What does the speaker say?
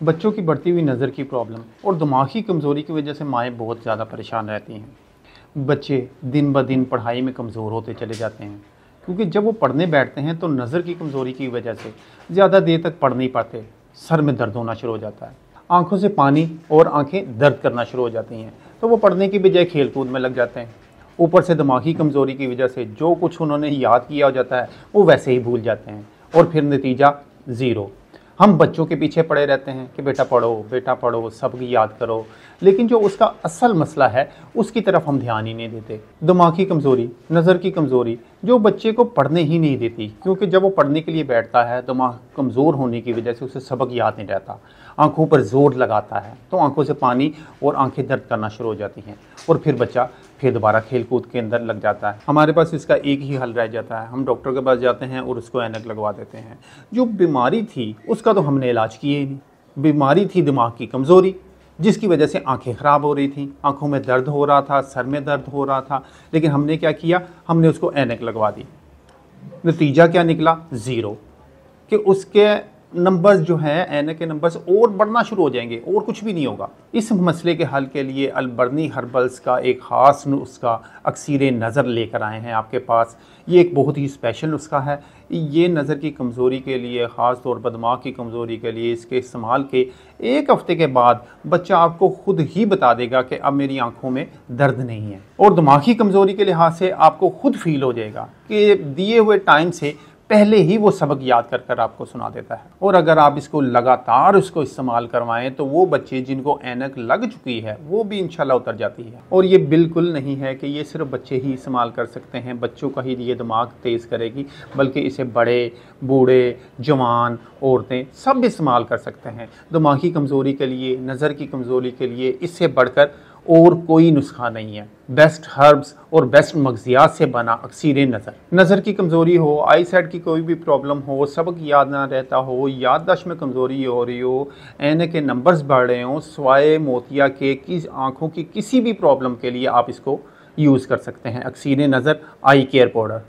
बच्चों की बढ़ती हुई नज़र की प्रॉब्लम और दिमागी कमज़ोरी की वजह से माएँ बहुत ज़्यादा परेशान रहती हैं। बच्चे दिन ब दिन पढ़ाई में कमज़ोर होते चले जाते हैं, क्योंकि जब वो पढ़ने बैठते हैं तो नज़र की कमज़ोरी की वजह से ज़्यादा देर तक पढ़ नहीं पाते। सर में दर्द होना शुरू हो जाता है, आँखों से पानी और आँखें दर्द करना शुरू हो जाती हैं, तो वो पढ़ने की बजाय खेल कूद में लग जाते हैं। ऊपर से दिमागी कमज़ोरी की वजह से जो कुछ उन्होंने याद किया हो जाता है वो वैसे ही भूल जाते हैं और फिर नतीजा ज़ीरो। हम बच्चों के पीछे पड़े रहते हैं कि बेटा पढ़ो, सब याद करो, लेकिन जो उसका असल मसला है उसकी तरफ हम ध्यान ही नहीं देते। दिमागी कमज़ोरी, नज़र की कमज़ोरी जो बच्चे को पढ़ने ही नहीं देती, क्योंकि जब वो पढ़ने के लिए बैठता है दिमाग कमज़ोर होने की वजह से उसे सबक याद नहीं रहता, आंखों पर जोर लगाता है तो आंखों से पानी और आंखें दर्द करना शुरू हो जाती हैं और फिर बच्चा फिर दोबारा खेल कूद के अंदर लग जाता है। हमारे पास इसका एक ही हल रह जाता है, हम डॉक्टर के पास जाते हैं और उसको ऐनक लगवा देते हैं। जो बीमारी थी उसका तो हमने इलाज किए ही नहीं। बीमारी थी दिमाग की कमज़ोरी, जिसकी वजह से आंखें ख़राब हो रही थी, आंखों में दर्द हो रहा था, सर में दर्द हो रहा था, लेकिन हमने क्या किया, हमने उसको ऐनक लगवा दी। नतीजा क्या निकला, ज़ीरो, कि उसके नंबर्स जो हैं, ऐनक के नंबर्स और बढ़ना शुरू हो जाएंगे और कुछ भी नहीं होगा। इस मसले के हल के लिए अलबर्नी हर्बल्स का एक ख़ास नुस्खा अक्सीर नज़र लेकर आए हैं आपके पास। ये एक बहुत ही स्पेशल नुस्खा है। ये नज़र की कमज़ोरी के लिए, ख़ास तौर पर दिमाग की कमज़ोरी के लिए, इसके इस्तेमाल के एक हफ़्ते के बाद बच्चा आपको खुद ही बता देगा कि अब मेरी आंखों में दर्द नहीं है, और दिमागी कमज़ोरी के लिहाज से आपको खुद फील हो जाएगा कि दिए हुए टाइम से पहले ही वो सबक याद कर कर आपको सुना देता है। और अगर आप इसको लगातार उसको इस्तेमाल करवाएं तो वो बच्चे जिनको ऐनक लग चुकी है वो भी इंशाल्लाह उतर जाती है। और ये बिल्कुल नहीं है कि ये सिर्फ बच्चे ही इस्तेमाल कर सकते हैं, बच्चों का ही ये दिमाग तेज़ करेगी, बल्कि इसे बड़े, बूढ़े, जवान, औरतें सब इस्तेमाल कर सकते हैं। दिमागी कमज़ोरी के लिए, नज़र की कमज़ोरी के लिए इससे बढ़कर और कोई नुस्खा नहीं है। बेस्ट हर्ब्स और बेस्ट मगजियात से बना अक्सीर नज़र की कमज़ोरी हो, आई साइट की कोई भी प्रॉब्लम हो, सबक याद ना रहता हो, याददाश्त में कमज़ोरी हो रही हो, ऐनक के नंबर्स बढ़ रहे हों, स्वाए मोतिया के किस आँखों की किसी भी प्रॉब्लम के लिए आप इसको यूज़ कर सकते हैं। अक्सीर नज़र आई केयर पाउडर।